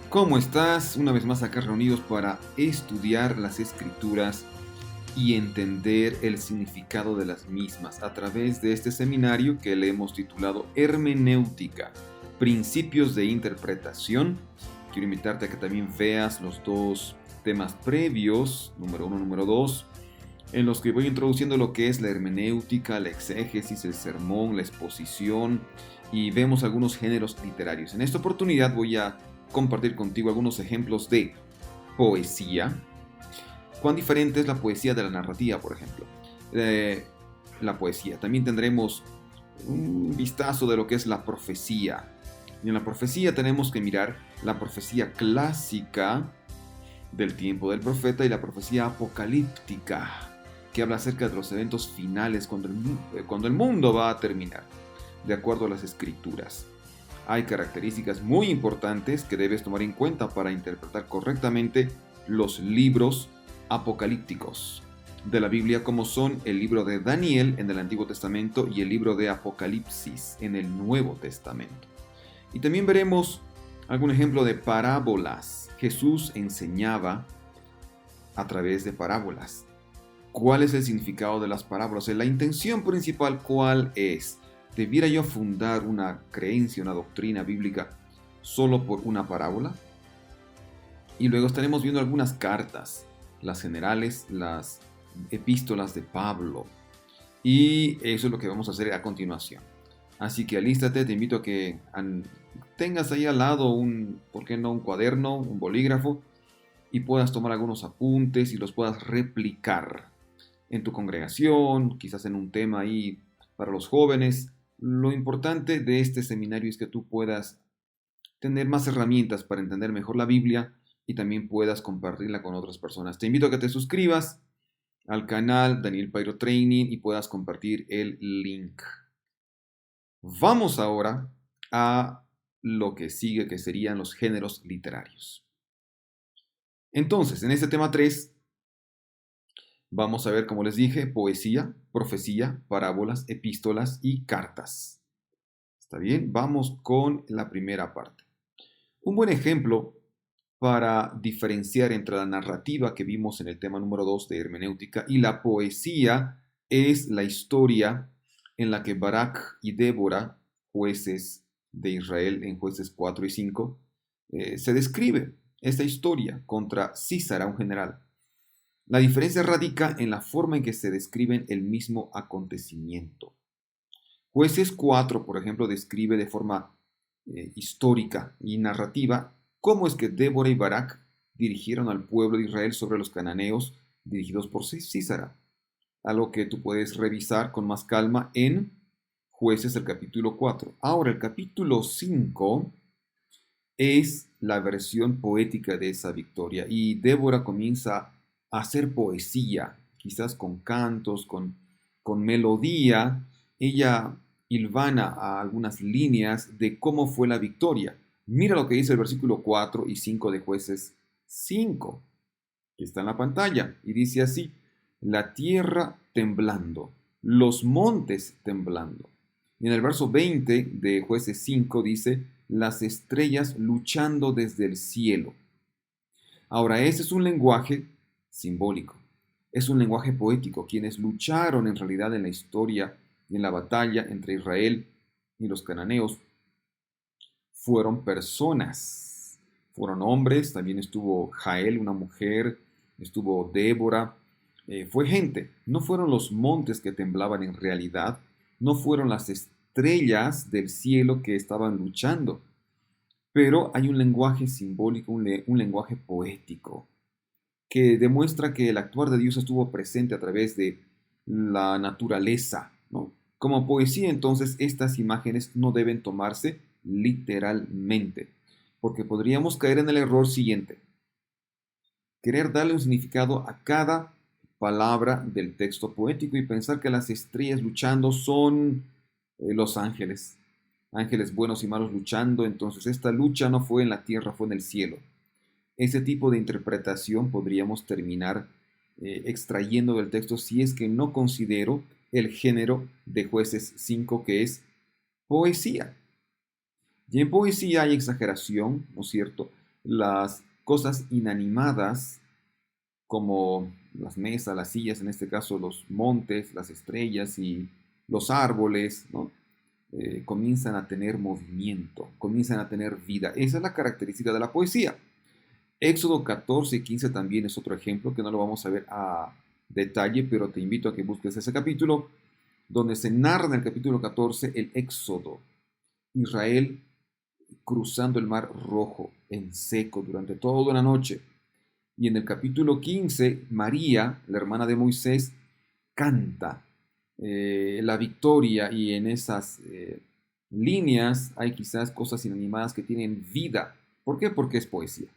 ¿Cómo estás? Una vez más acá reunidos para estudiar las escrituras y entender el significado de las mismas a través de este seminario que le hemos titulado Hermenéutica, Principios de Interpretación. Quiero invitarte a que también veas los dos temas previos, número 1 y número 2, en los que voy introduciendo lo que es la hermenéutica, la exégesis, el sermón, la exposición y vemos algunos géneros literarios. En esta oportunidad voy a compartir contigo algunos ejemplos de poesía. ¿Cuán diferente es la poesía de la narrativa, por ejemplo? La poesía. También tendremos un vistazo de lo que es la profecía. Y en la profecía tenemos que mirar la profecía clásica del tiempo del profeta y la profecía apocalíptica, que habla acerca de los eventos finales cuando el mundo va a terminar, de acuerdo a las escrituras. Hay características muy importantes que debes tomar en cuenta para interpretar correctamente los libros apocalípticos de la Biblia, como son el libro de Daniel en el Antiguo Testamento y el libro de Apocalipsis en el Nuevo Testamento. Y también veremos algún ejemplo de parábolas. Jesús enseñaba a través de parábolas. ¿Cuál es el significado de las parábolas? La intención principal, ¿cuál es? ¿Debiera yo fundar una creencia, una doctrina bíblica solo por una parábola? Y luego estaremos viendo algunas cartas, las generales, las epístolas de Pablo. Y eso es lo que vamos a hacer a continuación. Así que alístate, te invito a que tengas ahí al lado ¿por qué no? Un cuaderno, un bolígrafo, y puedas tomar algunos apuntes y los puedas replicar en tu congregación, quizás en un tema ahí para los jóvenes. Lo importante de este seminario es que tú puedas tener más herramientas para entender mejor la Biblia y también puedas compartirla con otras personas. Te invito a que te suscribas al canal Daniel Pairo Training y puedas compartir el link. Vamos ahora a lo que sigue, que serían los géneros literarios. Entonces, en este tema 3 vamos a ver, como les dije, poesía, profecía, parábolas, epístolas y cartas. ¿Está bien? Vamos con la primera parte. Un buen ejemplo para diferenciar entre la narrativa que vimos en el tema número 2 de hermenéutica y la poesía es la historia en la que Barak y Débora, jueces de Israel en jueces 4 y 5, se describe esta historia contra Císara, un general. La diferencia radica en la forma en que se describen el mismo acontecimiento. Jueces 4, por ejemplo, describe de forma histórica y narrativa cómo es que Débora y Barak dirigieron al pueblo de Israel sobre los cananeos dirigidos por Císara, algo que tú puedes revisar con más calma en Jueces el capítulo 4. Ahora, el capítulo 5 es la versión poética de esa victoria y Débora comienza a hacer poesía, quizás con cantos, con melodía. Ella hilvana a algunas líneas de cómo fue la victoria. Mira lo que dice el versículo 4 y 5 de Jueces 5, que está en la pantalla, y dice así: la tierra temblando, los montes temblando. Y en el verso 20 de Jueces 5 dice: las estrellas luchando desde el cielo. Ahora, ese es un lenguaje simbólico, es un lenguaje poético. Quienes lucharon en realidad en la historia y en la batalla entre Israel y los cananeos fueron personas, fueron hombres. También estuvo Jael, una mujer, estuvo Débora, fue gente. No fueron los montes que temblaban en realidad, no fueron las estrellas del cielo que estaban luchando, pero hay un lenguaje simbólico, un lenguaje poético, que demuestra que el actuar de Dios estuvo presente a través de la naturaleza, ¿no? Como poesía, entonces, estas imágenes no deben tomarse literalmente, porque podríamos caer en el error siguiente: querer darle un significado a cada palabra del texto poético y pensar que las estrellas luchando son los ángeles, ángeles buenos y malos luchando. Entonces esta lucha no fue en la tierra, fue en el cielo. Ese tipo de interpretación podríamos terminar extrayendo del texto si es que no considero el género de Jueces 5, que es poesía. Y en poesía hay exageración, ¿no es cierto? Las cosas inanimadas, como las mesas, las sillas, en este caso los montes, las estrellas y los árboles, ¿no? Comienzan a tener movimiento, comienzan a tener vida. Esa es la característica de la poesía. Éxodo 14 y 15 también es otro ejemplo que no lo vamos a ver a detalle, pero te invito a que busques ese capítulo, donde se narra en el capítulo 14 el Éxodo. Israel cruzando el mar Rojo en seco durante toda una noche. Y en el capítulo 15, María, la hermana de Moisés, canta la victoria, y en esas líneas hay quizás cosas inanimadas que tienen vida. ¿Por qué? Porque es poesía.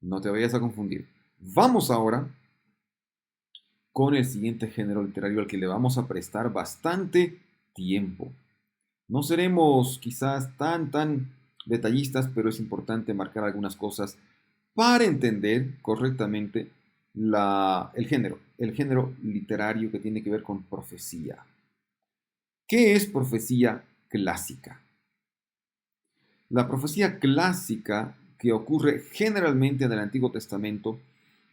No te vayas a confundir. Vamos ahora con el siguiente género literario al que le vamos a prestar bastante tiempo. No seremos quizás tan detallistas, pero es importante marcar algunas cosas para entender correctamente el género literario que tiene que ver con profecía. ¿Qué es profecía clásica? La profecía clásica, que ocurre generalmente en el Antiguo Testamento,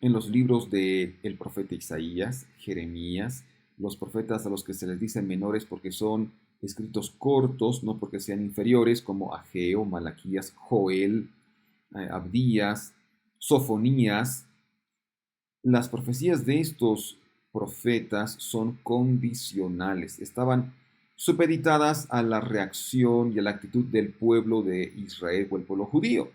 en los libros del profeta Isaías, Jeremías, los profetas a los que se les dice menores porque son escritos cortos, no porque sean inferiores, como Ageo, Malaquías, Joel, Abdías, Sofonías. Las profecías de estos profetas son condicionales, estaban supeditadas a la reacción y a la actitud del pueblo de Israel o el pueblo judío.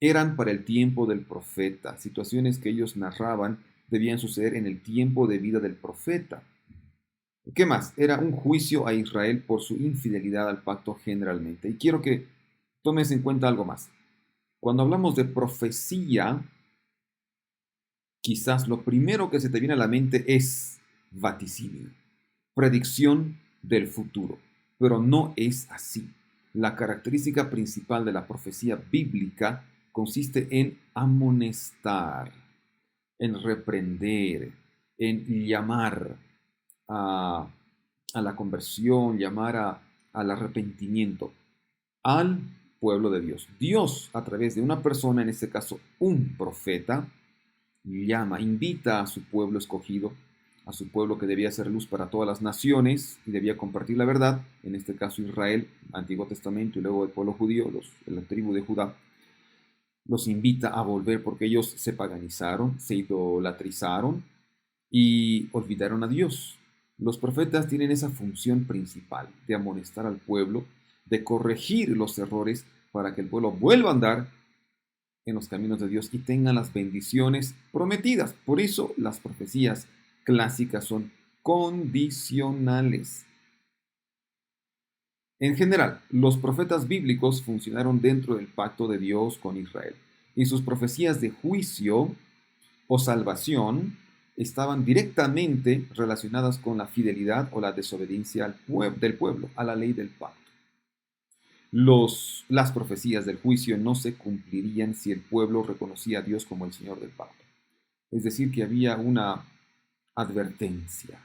Eran para el tiempo del profeta. Situaciones que ellos narraban debían suceder en el tiempo de vida del profeta. ¿Qué más? Era un juicio a Israel por su infidelidad al pacto generalmente. Y quiero que tomes en cuenta algo más. Cuando hablamos de profecía, quizás lo primero que se te viene a la mente es vaticinio, predicción del futuro, pero no es así. La característica principal de la profecía bíblica consiste en amonestar, en reprender, en llamar a, a la conversión, llamar al arrepentimiento al pueblo de Dios. Dios, a través de una persona, en este caso un profeta, llama, invita a su pueblo escogido, a su pueblo que debía ser luz para todas las naciones y debía compartir la verdad, en este caso Israel, Antiguo Testamento, y luego el pueblo judío, la tribu de Judá, los invita a volver porque ellos se paganizaron, se idolatrizaron y olvidaron a Dios. Los profetas tienen esa función principal de amonestar al pueblo, de corregir los errores para que el pueblo vuelva a andar en los caminos de Dios y tengan las bendiciones prometidas. Por eso las profecías clásicas son condicionales. En general, los profetas bíblicos funcionaron dentro del pacto de Dios con Israel, y sus profecías de juicio o salvación estaban directamente relacionadas con la fidelidad o la desobediencia del pueblo a la ley del pacto. Las profecías del juicio no se cumplirían si el pueblo reconocía a Dios como el Señor del pacto. Es decir, que había una advertencia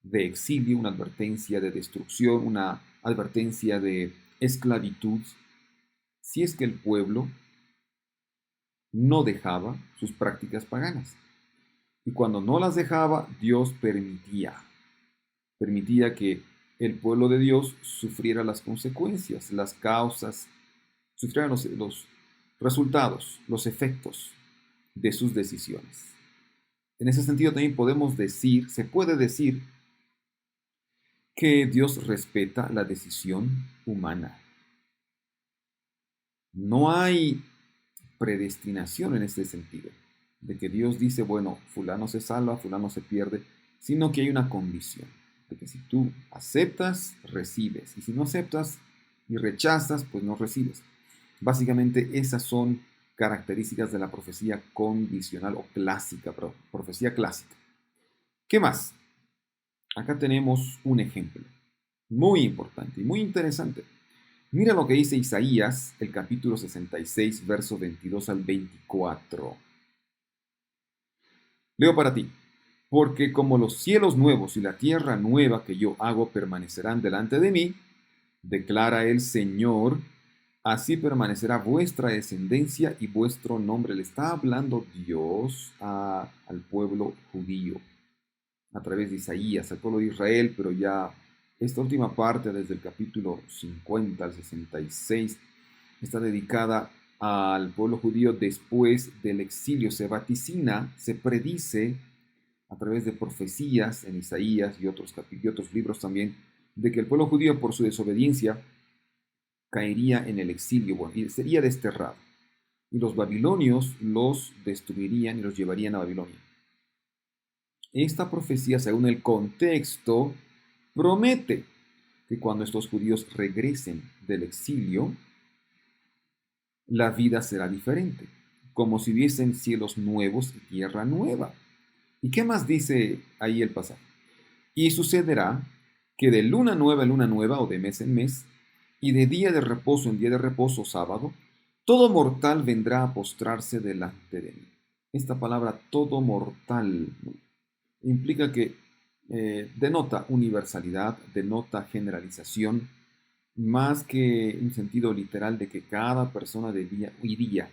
de exilio, una advertencia de destrucción, una advertencia de esclavitud, si es que el pueblo no dejaba sus prácticas paganas. Y cuando no las dejaba, Dios permitía que el pueblo de Dios sufriera las consecuencias, las causas, sufriera los resultados, los efectos de sus decisiones. En ese sentido también podemos decir, se puede decir, que Dios respeta la decisión humana. No hay predestinación en este sentido, de que Dios dice, bueno, fulano se salva, fulano se pierde, sino que hay una condición, de que si tú aceptas, recibes, y si no aceptas y rechazas, pues no recibes. Básicamente esas son características de la profecía condicional o clásica, profecía clásica. ¿Qué más? Acá tenemos un ejemplo muy importante y muy interesante. Mira lo que dice Isaías, el capítulo 66, verso 22 al 24. Leo para ti. Porque como los cielos nuevos y la tierra nueva que yo hago permanecerán delante de mí, declara el Señor, Así permanecerá vuestra descendencia y vuestro nombre. Le está hablando Dios al pueblo judío a través de Isaías, al pueblo de Israel, pero ya esta última parte, desde el capítulo 50 al 66, está dedicada al pueblo judío después del exilio. Se vaticina, se predice a través de profecías en Isaías y otros libros también, de que el pueblo judío por su desobediencia caería en el exilio, bueno, y sería desterrado. Y los babilonios los destruirían y los llevarían a Babilonia. Esta profecía, según el contexto, promete que cuando estos judíos regresen del exilio, la vida será diferente, como si viesen cielos nuevos y tierra nueva. ¿Y qué más dice ahí el pasaje? Y sucederá que de luna nueva en luna nueva, o de mes en mes, y de día de reposo en día de reposo, sábado, todo mortal vendrá a postrarse delante de mí. Esta palabra todo mortal, ¿no?, implica que denota universalidad, denota generalización, más que un sentido literal de que cada persona iría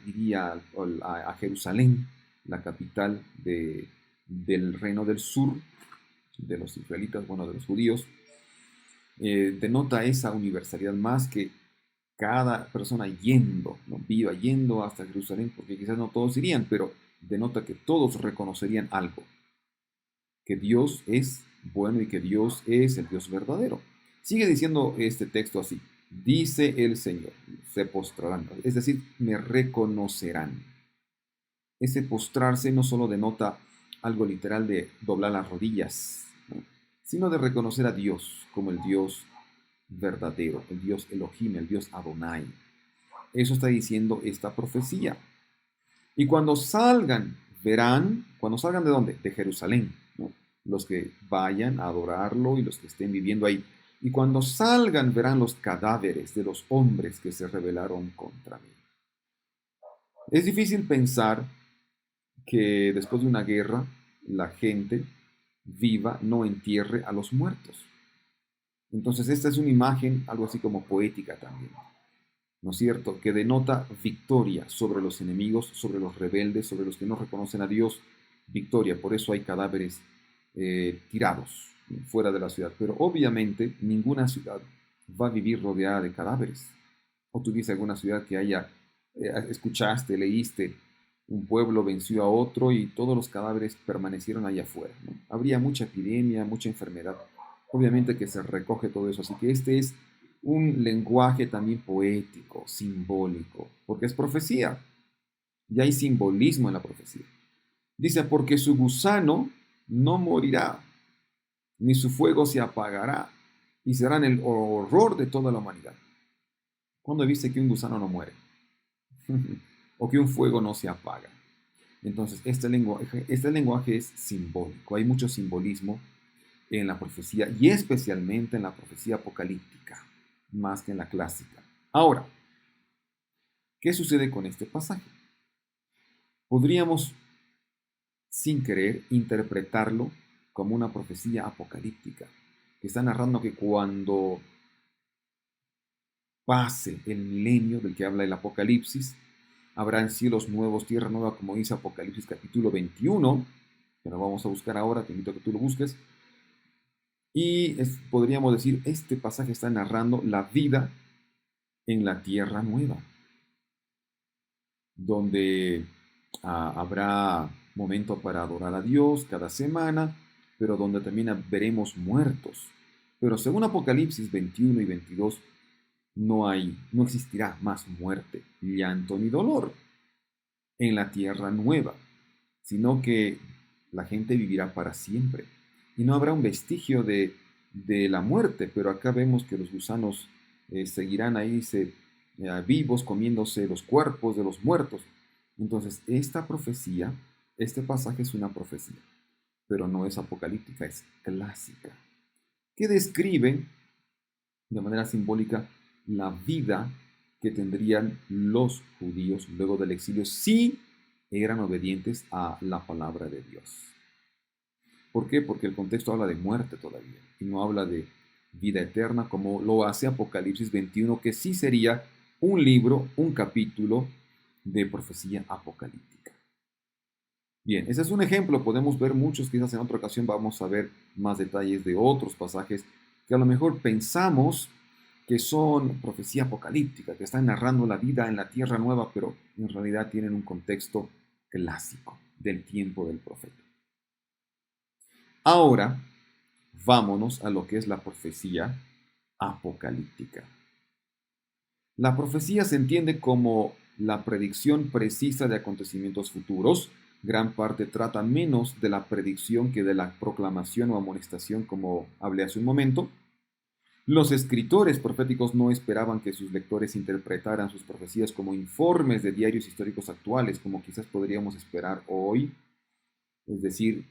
a Jerusalén, la capital del reino del sur, de los israelitas, bueno, de los judíos. Denota esa universalidad más que cada persona yendo, ¿no?, viva yendo hasta Jerusalén, porque quizás no todos irían, pero denota que todos reconocerían algo, que Dios es bueno y que Dios es el Dios verdadero. Sigue diciendo este texto así: dice el Señor, se postrarán, es decir, me reconocerán. Ese postrarse no solo denota algo literal de doblar las rodillas, ¿no?, sino de reconocer a Dios como el Dios verdadero, el Dios Elohim, el Dios Adonai. Eso está diciendo esta profecía. Y cuando salgan, verán, cuando salgan ¿de dónde? De Jerusalén, ¿no?, los que vayan a adorarlo y los que estén viviendo ahí. Y cuando salgan, verán los cadáveres de los hombres que se rebelaron contra mí. Es difícil pensar que después de una guerra la gente viva no entierre a los muertos. Entonces esta es una imagen algo así como poética también, ¿no es cierto?, que denota victoria sobre los enemigos, sobre los rebeldes, sobre los que no reconocen a Dios, victoria. Por eso hay cadáveres tirados fuera de la ciudad. Pero obviamente ninguna ciudad va a vivir rodeada de cadáveres. O tú dices alguna ciudad que escuchaste, leíste, un pueblo venció a otro y todos los cadáveres permanecieron allá afuera, ¿no? Habría mucha epidemia, mucha enfermedad. Obviamente que se recoge todo eso. Así que este es un lenguaje también poético, simbólico, porque es profecía. Y hay simbolismo en la profecía. Dice, porque su gusano no morirá, ni su fuego se apagará, y serán el horror de toda la humanidad. ¿Cuándo viste que un gusano no muere? O que un fuego no se apaga. Entonces, este lenguaje es simbólico. Hay mucho simbolismo en la profecía y especialmente en la profecía apocalíptica, más que en la clásica. Ahora, ¿qué sucede con este pasaje? Podríamos, sin querer, interpretarlo como una profecía apocalíptica, que está narrando que cuando pase el milenio del que habla el Apocalipsis, habrán cielos nuevos, tierra nueva, como dice Apocalipsis capítulo 21, que lo vamos a buscar ahora, te invito a que tú lo busques. Y podríamos decir, este pasaje está narrando la vida en la tierra nueva, donde habrá momento para adorar a Dios cada semana, pero donde también veremos muertos. Pero según Apocalipsis 21 y 22, no existirá más muerte, llanto ni dolor en la tierra nueva, sino que la gente vivirá para siempre. Y no habrá un vestigio de la muerte, pero acá vemos que los gusanos seguirán ahí vivos, comiéndose los cuerpos de los muertos. Entonces, esta profecía, este pasaje es una profecía, pero no es apocalíptica, es clásica, que describe de manera simbólica la vida que tendrían los judíos luego del exilio si eran obedientes a la palabra de Dios. ¿Por qué? Porque el contexto habla de muerte todavía y no habla de vida eterna como lo hace Apocalipsis 21, que sí sería un libro, un capítulo de profecía apocalíptica. Bien, ese es un ejemplo, podemos ver muchos, quizás en otra ocasión vamos a ver más detalles de otros pasajes que a lo mejor pensamos que son profecía apocalíptica, que están narrando la vida en la tierra nueva, pero en realidad tienen un contexto clásico del tiempo del profeta. Ahora, vámonos a lo que es la profecía apocalíptica. La profecía se entiende como la predicción precisa de acontecimientos futuros. Gran parte trata menos de la predicción que de la proclamación o amonestación, como hablé hace un momento. Los escritores proféticos no esperaban que sus lectores interpretaran sus profecías como informes de diarios históricos actuales, como quizás podríamos esperar hoy. Es decir,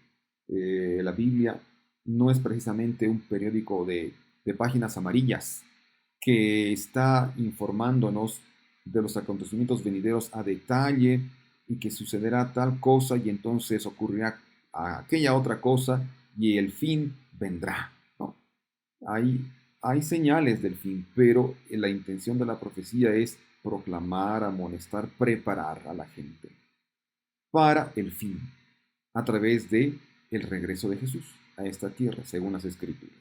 la Biblia no es precisamente un periódico de páginas amarillas que está informándonos de los acontecimientos venideros a detalle y que sucederá tal cosa y entonces ocurrirá aquella otra cosa y el fin vendrá. ¿No? Hay, hay señales del fin, pero la intención de la profecía es proclamar, amonestar, preparar a la gente para el fin, a través de el regreso de Jesús a esta tierra, según las Escrituras.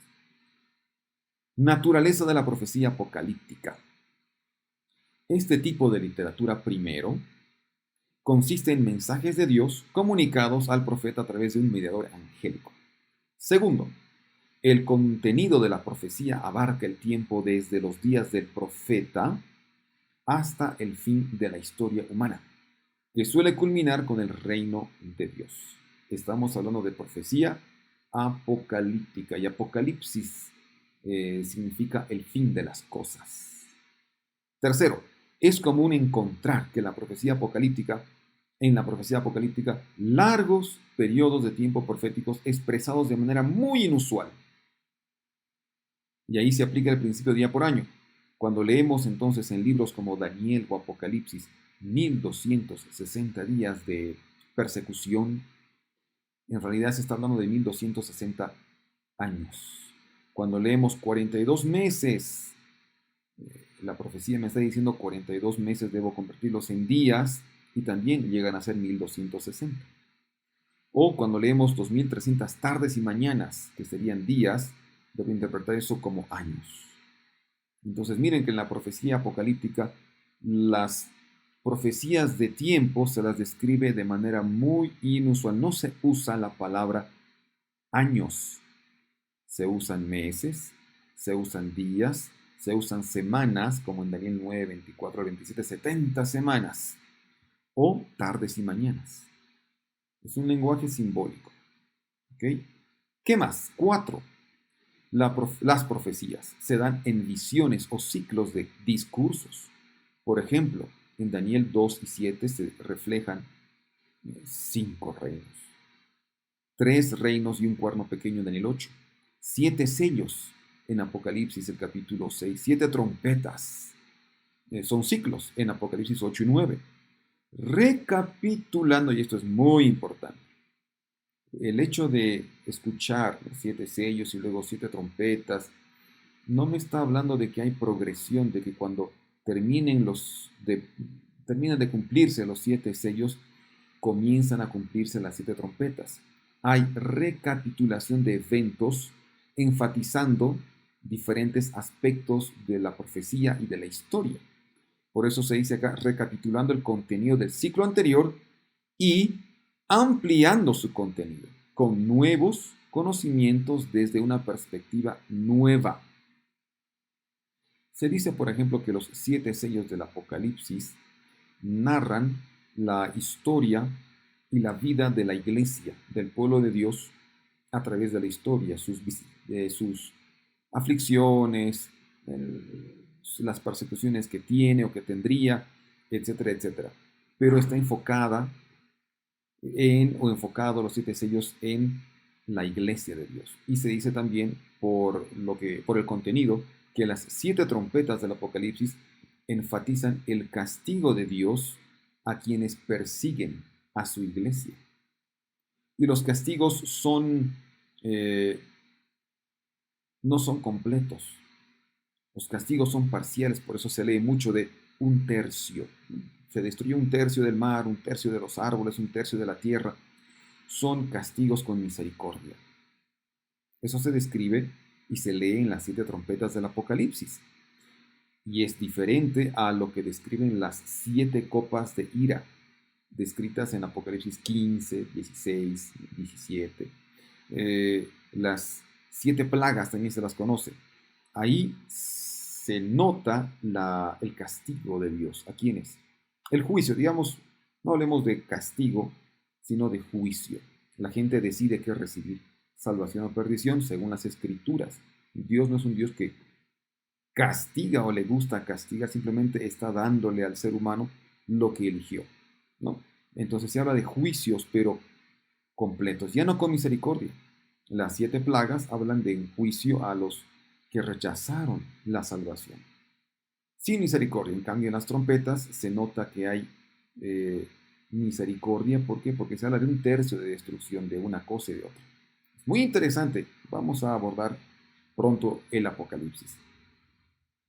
Naturaleza de la profecía apocalíptica. Este tipo de literatura, primero, consiste en mensajes de Dios comunicados al profeta a través de un mediador angélico. Segundo, el contenido de la profecía abarca el tiempo desde los días del profeta hasta el fin de la historia humana, que suele culminar con el reino de Dios. Estamos hablando de profecía apocalíptica y apocalipsis significa el fin de las cosas. Tercero, es común encontrar que en la profecía apocalíptica, largos periodos de tiempo proféticos expresados de manera muy inusual. Y ahí se aplica el principio de día por año. Cuando leemos entonces en libros como Daniel o Apocalipsis 1260 días de persecución, en realidad se está hablando de 1260 años. Cuando leemos 42 meses, la profecía me está diciendo 42 meses debo convertirlos en días y también llegan a ser 1260. O cuando leemos 2300 tardes y mañanas, que serían días, debo interpretar eso como años. Entonces miren que en la profecía apocalíptica las profecías de tiempo se las describe de manera muy inusual. No se usa la palabra años. Se usan meses, se usan días, se usan semanas, como en Daniel 9, 24, 27, 70 semanas. O tardes y mañanas. Es un lenguaje simbólico. ¿Ok? ¿Qué más? 4. Las profecías se dan en visiones o ciclos de discursos. Por ejemplo, en Daniel 2 y 7 se reflejan 5 reinos. 3 reinos y un cuerno pequeño en Daniel 8. 7 sellos en Apocalipsis, el capítulo 6. 7 trompetas. Son ciclos en Apocalipsis 8 y 9. Recapitulando, y esto es muy importante, el hecho de escuchar 7 sellos y luego 7 trompetas, no me está hablando de que hay progresión, de que cuando terminen de cumplirse los 7 sellos, comienzan a cumplirse las 7 trompetas. Hay recapitulación de eventos enfatizando diferentes aspectos de la profecía y de la historia. Por eso se dice acá recapitulando el contenido del ciclo anterior y ampliando su contenido con nuevos conocimientos desde una perspectiva nueva. Se dice, por ejemplo, que los 7 sellos del Apocalipsis narran la historia y la vida de la iglesia, del pueblo de Dios, a través de la historia, sus aflicciones, las persecuciones que tiene o que tendría, etcétera, etcétera. Pero está enfocado los 7 sellos en la iglesia de Dios. Y se dice también por el contenido que las 7 trompetas del Apocalipsis enfatizan el castigo de Dios a quienes persiguen a su iglesia. Y los castigos no son completos. Los castigos son parciales, por eso se lee mucho de un tercio. Se destruyó un tercio del mar, un tercio de los árboles, un tercio de la tierra. Son castigos con misericordia. Eso se describe y se lee en las 7 trompetas del Apocalipsis. Y es diferente a lo que describen las 7 copas de ira, descritas en Apocalipsis 15, 16, 17. Las 7 plagas también se las conoce. Ahí se nota el castigo de Dios. ¿A quiénes? El juicio, digamos, no hablemos de castigo, sino de juicio. La gente decide qué recibir, salvación o perdición, según las escrituras. Dios no es un Dios que castiga o le gusta castigar, simplemente está dándole al ser humano lo que eligió, ¿no? Entonces se habla de juicios, pero completos, ya no con misericordia. Las 7 plagas hablan de un juicio a los que rechazaron la salvación. Sin misericordia, en cambio en las trompetas se nota que hay misericordia. ¿Por qué? Porque se habla de un tercio de destrucción de una cosa y de otra. Muy interesante, vamos a abordar pronto el Apocalipsis.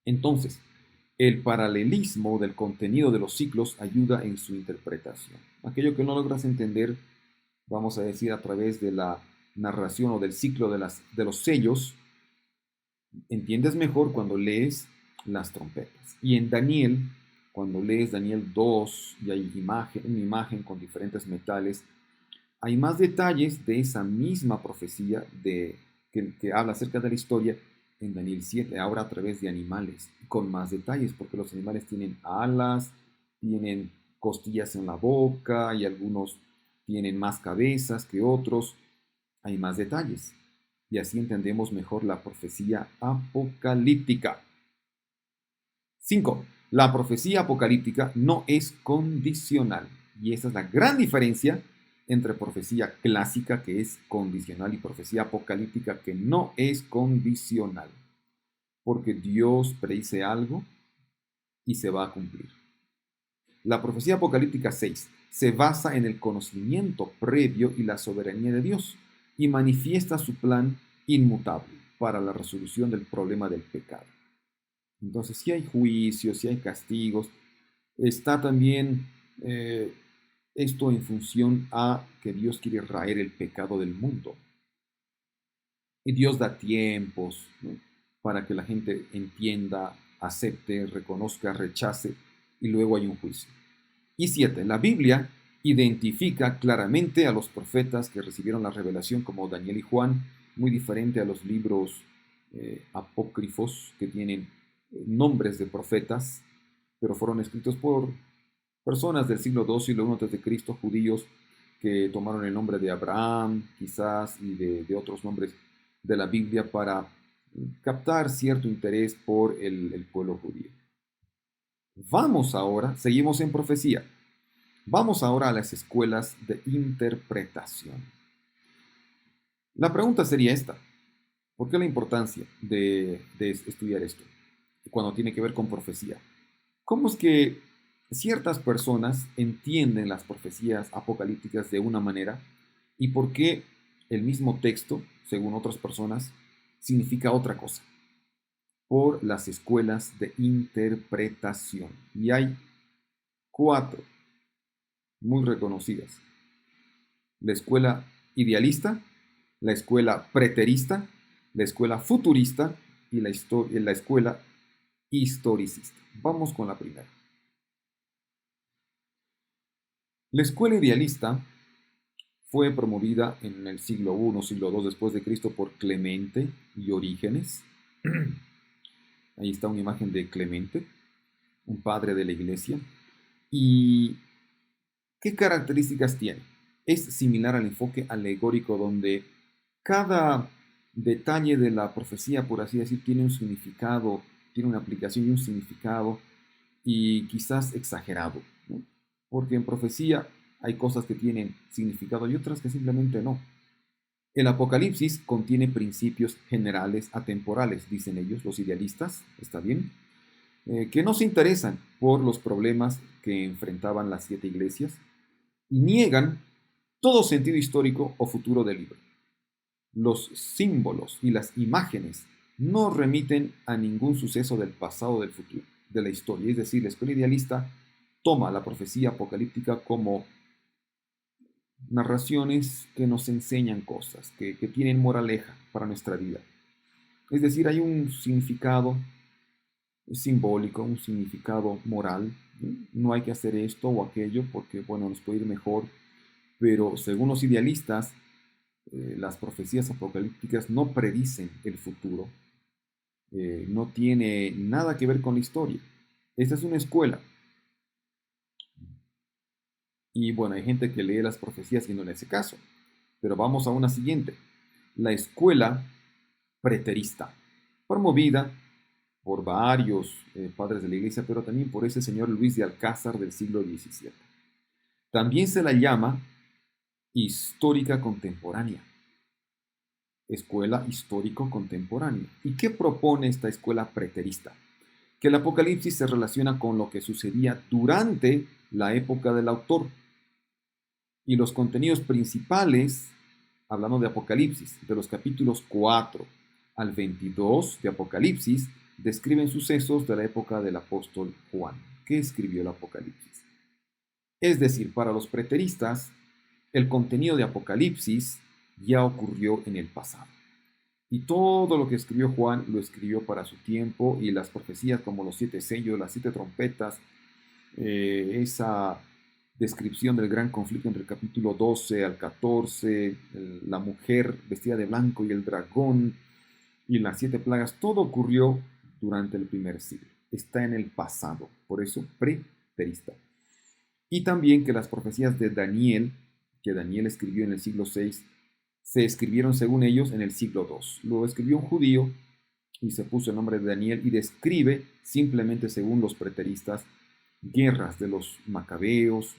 Entonces, el paralelismo del contenido de los ciclos ayuda en su interpretación. Aquello que no logras entender, vamos a decir, a través de la narración o del ciclo de los sellos, entiendes mejor cuando lees las trompetas. Y en Daniel, cuando lees Daniel 2 y hay una imagen con diferentes metales, hay más detalles de esa misma profecía que habla acerca de la historia en Daniel 7, ahora a través de animales, con más detalles, porque los animales tienen alas, tienen costillas en la boca y algunos tienen más cabezas que otros. Hay más detalles. Y así entendemos mejor la profecía apocalíptica. 5. La profecía apocalíptica no es condicional. Y esa es la gran diferencia entre profecía clásica, que es condicional, y profecía apocalíptica, que no es condicional. Porque Dios predice algo y se va a cumplir. La profecía apocalíptica 6 se basa en el conocimiento previo y la soberanía de Dios y manifiesta su plan inmutable para la resolución del problema del pecado. Entonces, si hay juicios, si hay castigos, está también esto en función a que Dios quiere raer el pecado del mundo. Y Dios da tiempos, ¿no?, para que la gente entienda, acepte, reconozca, rechace, y luego hay un juicio. Y 7. La Biblia identifica claramente a los profetas que recibieron la revelación como Daniel y Juan, muy diferente a los libros apócrifos que tienen nombres de profetas, pero fueron escritos por personas del siglo II, siglo I antes de Cristo, judíos que tomaron el nombre de Abraham, quizás, y de otros nombres de la Biblia para captar cierto interés por el pueblo judío. Vamos ahora, seguimos en profecía. Vamos ahora a las escuelas de interpretación. La pregunta sería esta: ¿por qué la importancia de estudiar esto cuando tiene que ver con profecía? ¿Cómo es que ciertas personas entienden las profecías apocalípticas de una manera y por qué el mismo texto, según otras personas, significa otra cosa? Por las escuelas de interpretación. Y hay 4 muy reconocidas: la escuela idealista, la escuela preterista, la escuela futurista y la escuela historicista. Vamos con la primera. La escuela idealista fue promovida en el siglo I, siglo II después de Cristo por Clemente y Orígenes. Ahí está una imagen de Clemente, un padre de la iglesia. ¿Y qué características tiene? Es similar al enfoque alegórico, donde cada detalle de la profecía, por así decir, tiene un significado, tiene una aplicación y un significado, y quizás exagerado, ¿no? Porque en profecía hay cosas que tienen significado y otras que simplemente no. El Apocalipsis contiene principios generales atemporales, dicen ellos, los idealistas, ¿está bien?, que no se interesan por los problemas que enfrentaban las 7 iglesias y niegan todo sentido histórico o futuro del libro. Los símbolos y las imágenes no remiten a ningún suceso del pasado o del futuro. de la historia. Es decir, la escuela idealista toma la profecía apocalíptica como narraciones que nos enseñan cosas, que tienen moraleja para nuestra vida. Es decir, hay un significado simbólico, un significado moral. No hay que hacer esto o aquello porque, bueno, nos puede ir mejor. Pero según los idealistas, las profecías apocalípticas no predicen el futuro. No tiene nada que ver con la historia. Esta es una escuela. Y bueno, hay gente que lee las profecías y no le hace caso. Pero vamos a una siguiente. La escuela preterista, promovida por varios padres de la iglesia, pero también por ese señor Luis de Alcázar del siglo XVII. También se la llama histórica contemporánea, escuela histórico-contemporánea. ¿Y qué propone esta escuela preterista? Que el Apocalipsis se relaciona con lo que sucedía durante la época del autor. Y los contenidos principales, hablando de Apocalipsis, de los capítulos 4 al 22 de Apocalipsis, describen sucesos de la época del apóstol Juan, que escribió el Apocalipsis. Es decir, para los preteristas, el contenido de Apocalipsis ya ocurrió en el pasado. Y todo lo que escribió Juan lo escribió para su tiempo, y las profecías como los 7 sellos, las 7 trompetas, esa descripción del gran conflicto entre el capítulo 12 al 14, la mujer vestida de blanco y el dragón y las 7 plagas, todo ocurrió durante el primer siglo. Está en el pasado, por eso preterista. Y también que las profecías de Daniel, que Daniel escribió en el siglo 6, se escribieron según ellos en el siglo 2. Lo escribió un judío y se puso el nombre de Daniel y describe, simplemente según los preteristas, guerras de los macabeos,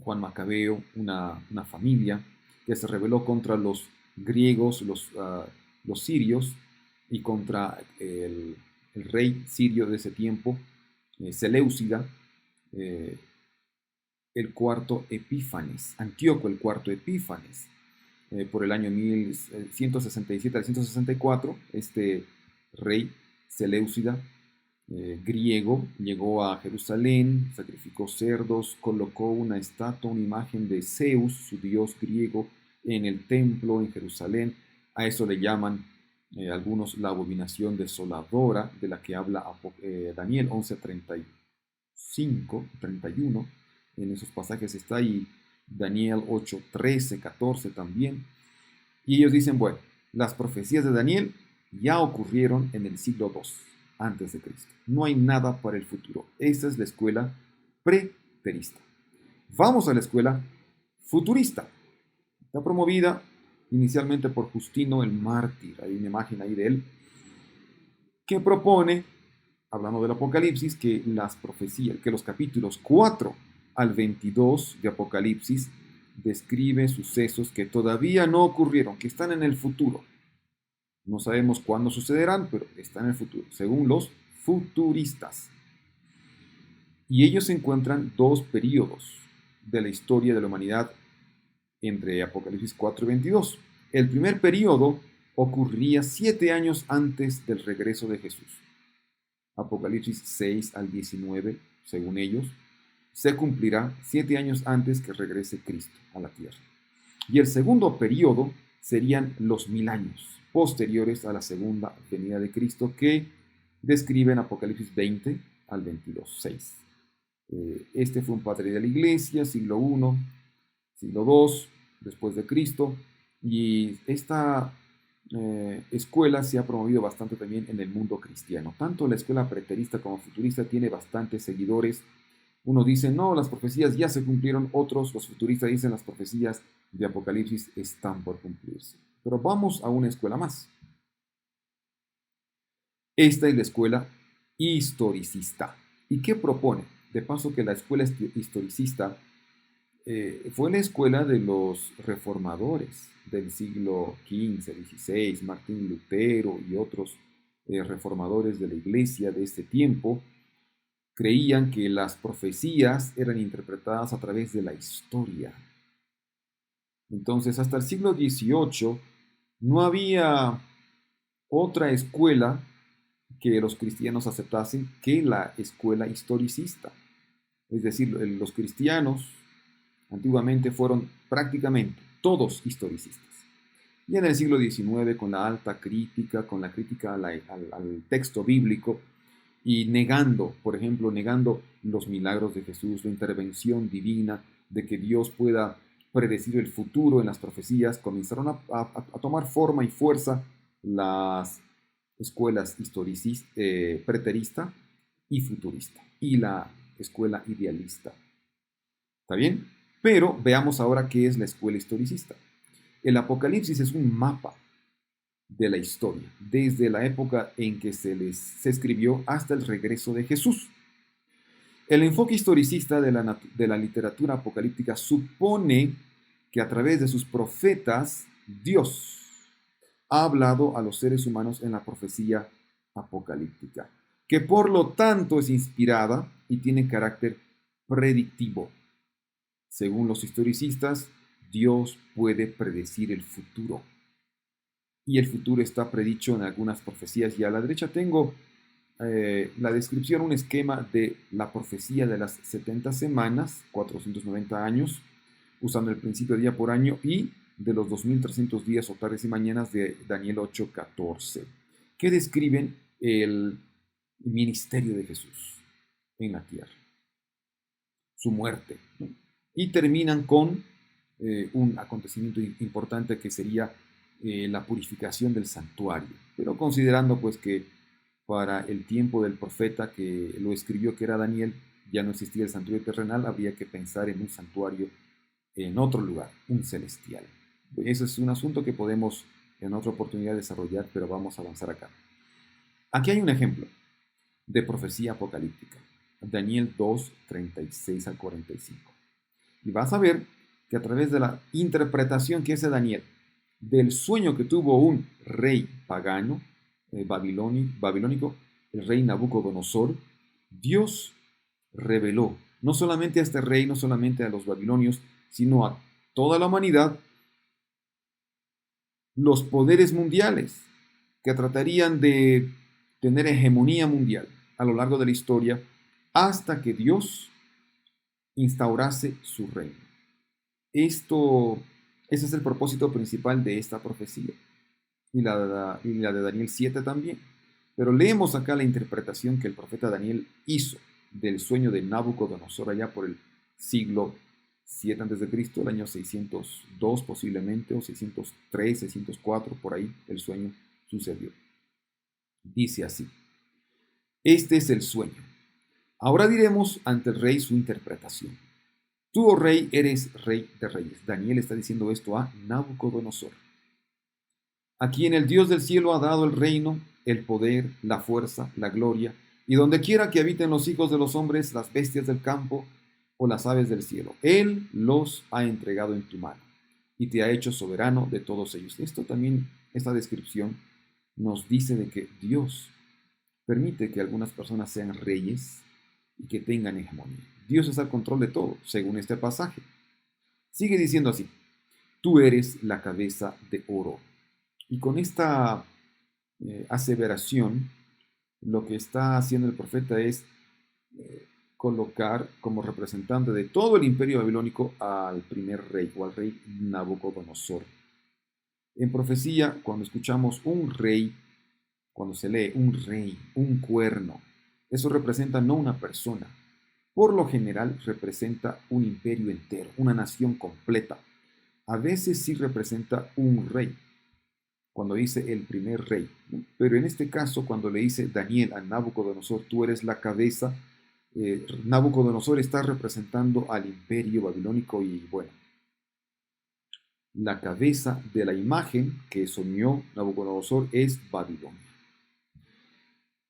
Juan Macabeo, una familia que se rebeló contra los griegos, los sirios, y contra el rey sirio de ese tiempo, Seleucida, el cuarto Epífanes, Antíoco el cuarto Epífanes, por el año 1167 al 164, este rey Seleucida, griego, llegó a Jerusalén, sacrificó cerdos, colocó una estatua, una imagen de Zeus, su dios griego, en el templo en Jerusalén. A eso le llaman algunos la abominación desoladora, de la que habla Daniel 11:35, 31. En esos pasajes está ahí Daniel 8:13, 14 también. Y ellos dicen, bueno, las profecías de Daniel ya ocurrieron en el siglo II antes de Cristo. No hay nada para el futuro. Esa es la escuela preterista. Vamos a la escuela futurista. Está promovida inicialmente por Justino el Mártir. Hay una imagen ahí de él que propone, hablando del Apocalipsis, que las profecías, que los capítulos 4 al 22 de Apocalipsis describe sucesos que todavía no ocurrieron, que están en el futuro. No sabemos cuándo sucederán, pero están en el futuro, según los futuristas. Y ellos encuentran dos periodos de la historia de la humanidad entre Apocalipsis 4 y 22. El primer periodo ocurría 7 años antes del regreso de Jesús. Apocalipsis 6 al 19, según ellos, se cumplirá 7 años antes que regrese Cristo a la tierra. Y el segundo periodo serían los 1000 años posteriores a la segunda venida de Cristo, que describen Apocalipsis 20 al 22, 6. Este fue un padre de la iglesia, siglo I, siglo II, después de Cristo, y esta escuela se ha promovido bastante también en el mundo cristiano. Tanto la escuela preterista como futurista tiene bastantes seguidores. Unos dicen, no, las profecías ya se cumplieron. Otros, los futuristas, dicen, las profecías de Apocalipsis están por cumplirse. Pero vamos a una escuela más. Esta es la escuela historicista. ¿Y qué propone? De paso que la escuela historicista fue la escuela de los reformadores del siglo XV, XVI, Martín Lutero y otros reformadores de la iglesia de este tiempo. Creían que las profecías eran interpretadas a través de la historia. Entonces, hasta el siglo XVIII no había otra escuela que los cristianos aceptasen que la escuela historicista. Es decir, los cristianos antiguamente fueron prácticamente todos historicistas. Y en el siglo XIX, con la alta crítica, con la crítica al texto bíblico, y negando, por ejemplo, negando los milagros de Jesús, la intervención divina, de que Dios pueda predecir el futuro en las profecías, comenzaron a tomar forma y fuerza las escuelas preterista y futurista, y la escuela idealista. ¿Está bien? Pero veamos ahora qué es la escuela historicista. El Apocalipsis es un mapa de la historia, desde la época en que se escribió hasta el regreso de Jesús. El enfoque historicista de la literatura apocalíptica supone que a través de sus profetas, Dios ha hablado a los seres humanos en la profecía apocalíptica, que por lo tanto es inspirada y tiene carácter predictivo. Según los historicistas, Dios puede predecir el futuro. Y el futuro está predicho en algunas profecías. Y a la derecha tengo la descripción, un esquema de la profecía de las 70 semanas, 490 años, usando el principio día por año, y de los 2300 días o tardes y mañanas de Daniel 8:14, que describen el ministerio de Jesús en la tierra, su muerte, ¿no? Y terminan con un acontecimiento importante que sería la purificación del santuario, pero considerando pues que para el tiempo del profeta que lo escribió, que era Daniel, ya no existía el santuario terrenal, habría que pensar en un santuario en otro lugar, un celestial. Ese es un asunto que podemos en otra oportunidad desarrollar, pero vamos a avanzar acá. Aquí hay un ejemplo de profecía apocalíptica, Daniel 2, 36 al 45. Y vas a ver que a través de la interpretación que hace Daniel del sueño que tuvo un rey pagano, babilónico, el rey Nabucodonosor, Dios reveló no solamente a este rey, no solamente a los babilonios, sino a toda la humanidad, los poderes mundiales que tratarían de tener hegemonía mundial a lo largo de la historia hasta que Dios instaurase su reino. Ese es el propósito principal de esta profecía y la de Daniel 7 también. Pero leemos acá la interpretación que el profeta Daniel hizo del sueño de Nabucodonosor allá por el siglo 7 a.C., el año 602 posiblemente, o 603, 604, por ahí el sueño sucedió. Dice así: este es el sueño. Ahora diremos ante el rey su interpretación. Tú, oh rey, eres rey de reyes. Daniel está diciendo esto a Nabucodonosor, a quien el Dios del cielo ha dado el reino, el poder, la fuerza, la gloria, y donde quiera que habiten los hijos de los hombres, las bestias del campo o las aves del cielo, Él los ha entregado en tu mano y te ha hecho soberano de todos ellos. Esta descripción nos dice de que Dios permite que algunas personas sean reyes y que tengan hegemonía. Dios está al control de todo, según este pasaje. Sigue diciendo así: tú eres la cabeza de oro. Y con esta aseveración, lo que está haciendo el profeta es colocar como representante de todo el imperio babilónico al primer rey o al rey Nabucodonosor. En profecía, cuando escuchamos un rey, cuando se lee un rey, un cuerno, eso representa no una persona. Por lo general representa un imperio entero, una nación completa. A veces sí representa un rey, cuando dice el primer rey, ¿no? Pero en este caso, cuando le dice Daniel a Nabucodonosor, tú eres la cabeza, Nabucodonosor está representando al imperio babilónico y bueno, la cabeza de la imagen que soñó Nabucodonosor es Babilonia.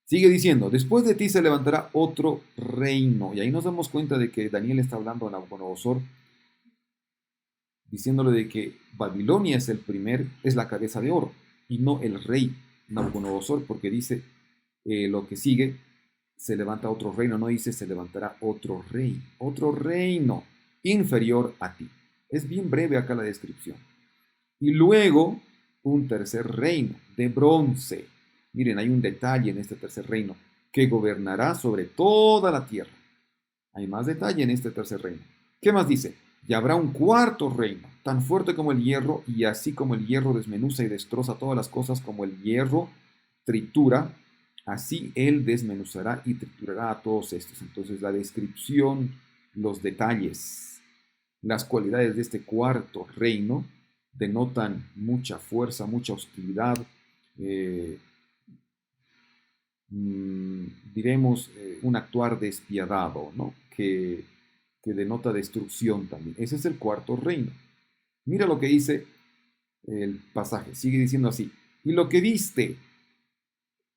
Sigue diciendo: después de ti se levantará otro reino. Y ahí nos damos cuenta de que Daniel está hablando a Nabucodonosor, diciéndole de que Babilonia es la cabeza de oro, y no el rey Nabucodonosor, porque dice lo que sigue: se levanta otro reino, no dice se levantará otro rey, otro reino inferior a ti. Es bien breve acá la descripción. Y luego un tercer reino de bronce, Miren, hay un detalle en este tercer reino, que gobernará sobre toda la tierra. Hay más detalle en este tercer reino. ¿Qué más dice? Y habrá un cuarto reino, tan fuerte como el hierro, y así como el hierro desmenuza y destroza todas las cosas, como el hierro tritura, así él desmenuzará y triturará a todos estos. Entonces la descripción, los detalles, las cualidades de este cuarto reino denotan mucha fuerza, mucha hostilidad, eh, diremos, un actuar despiadado, ¿no? Que denota destrucción también. Ese es el cuarto reino. Mira lo que dice el pasaje, sigue diciendo así. Y lo que viste,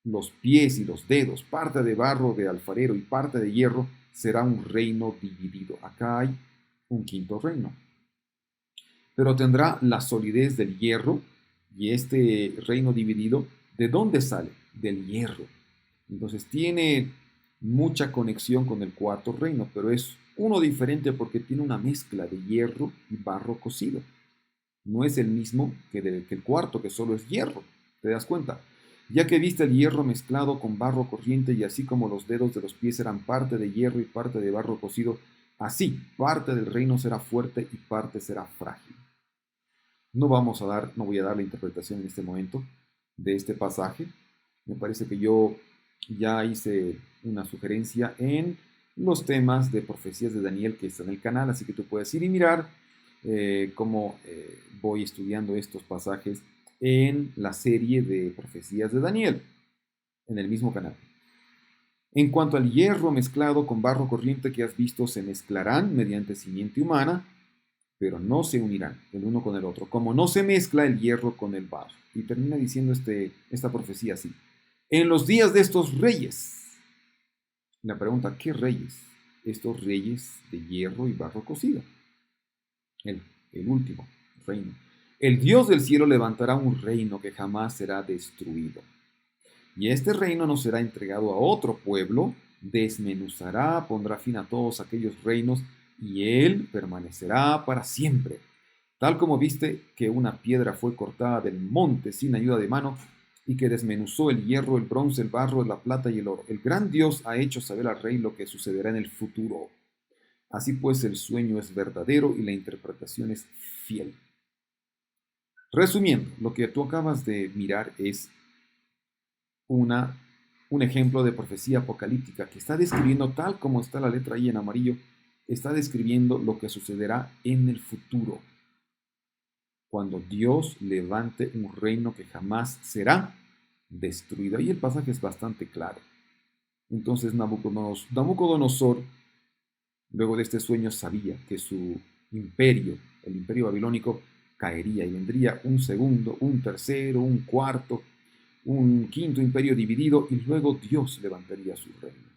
los pies y los dedos, parte de barro de alfarero y parte de hierro, será un reino dividido. Acá hay un quinto reino. Pero tendrá la solidez del hierro, y este reino dividido, ¿de dónde sale? Del hierro. Entonces tiene mucha conexión con el cuarto reino, pero es uno diferente porque tiene una mezcla de hierro y barro cocido. No es el mismo que el cuarto, que solo es hierro. ¿Te das cuenta? Ya que viste el hierro mezclado con barro corriente, y así como los dedos de los pies eran parte de hierro y parte de barro cocido, así parte del reino será fuerte y parte será frágil. No voy a dar la interpretación en este momento de este pasaje. Me parece que yo ya hice una sugerencia en los temas de profecías de Daniel que está en el canal, así que tú puedes ir y mirar cómo voy estudiando estos pasajes en la serie de profecías de Daniel, en el mismo canal. En cuanto al hierro mezclado con barro corriente que has visto, se mezclarán mediante simiente humana, pero no se unirán el uno con el otro, como no se mezcla el hierro con el barro. Y termina diciendo esta profecía así. En los días de estos reyes. La pregunta, ¿qué reyes? Estos reyes de hierro y barro cocido. El último reino. El Dios del cielo levantará un reino que jamás será destruido. Y este reino no será entregado a otro pueblo, desmenuzará, pondrá fin a todos aquellos reinos, y él permanecerá para siempre. Tal como viste que una piedra fue cortada del monte sin ayuda de mano, y que desmenuzó el hierro, el bronce, el barro, la plata y el oro. El gran Dios ha hecho saber al rey lo que sucederá en el futuro. Así pues, el sueño es verdadero y la interpretación es fiel. Resumiendo, lo que tú acabas de mirar es un ejemplo de profecía apocalíptica que está describiendo, tal como está la letra ahí en amarillo, está describiendo lo que sucederá en el futuro, cuando Dios levante un reino que jamás será destruido. Ahí el pasaje es bastante claro. Entonces Nabucodonosor, luego de este sueño, sabía que su imperio, el imperio babilónico, caería y vendría un segundo, un tercero, un cuarto, un quinto imperio dividido, y luego Dios levantaría su reino.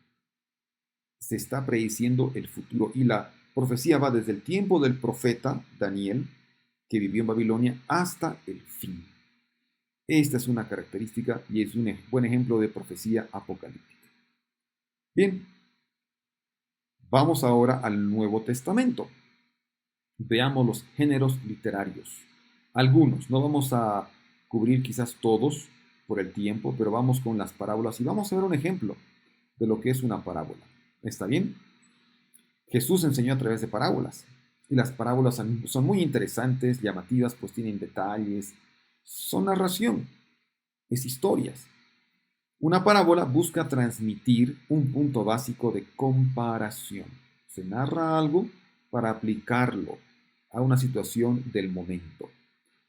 Se está prediciendo el futuro, y la profecía va desde el tiempo del profeta Daniel, que vivió en Babilonia, hasta el fin. Esta es una característica y es un buen ejemplo de profecía apocalíptica. Bien, vamos ahora al Nuevo Testamento. Veamos los géneros literarios. Algunos, no vamos a cubrir quizás todos por el tiempo, pero vamos con las parábolas y vamos a ver un ejemplo de lo que es una parábola. ¿Está bien? Jesús enseñó a través de parábolas, y las parábolas son muy interesantes, llamativas, pues tienen detalles, son narración, es historias. Una parábola busca transmitir un punto básico de comparación. Se narra algo para aplicarlo a una situación del momento.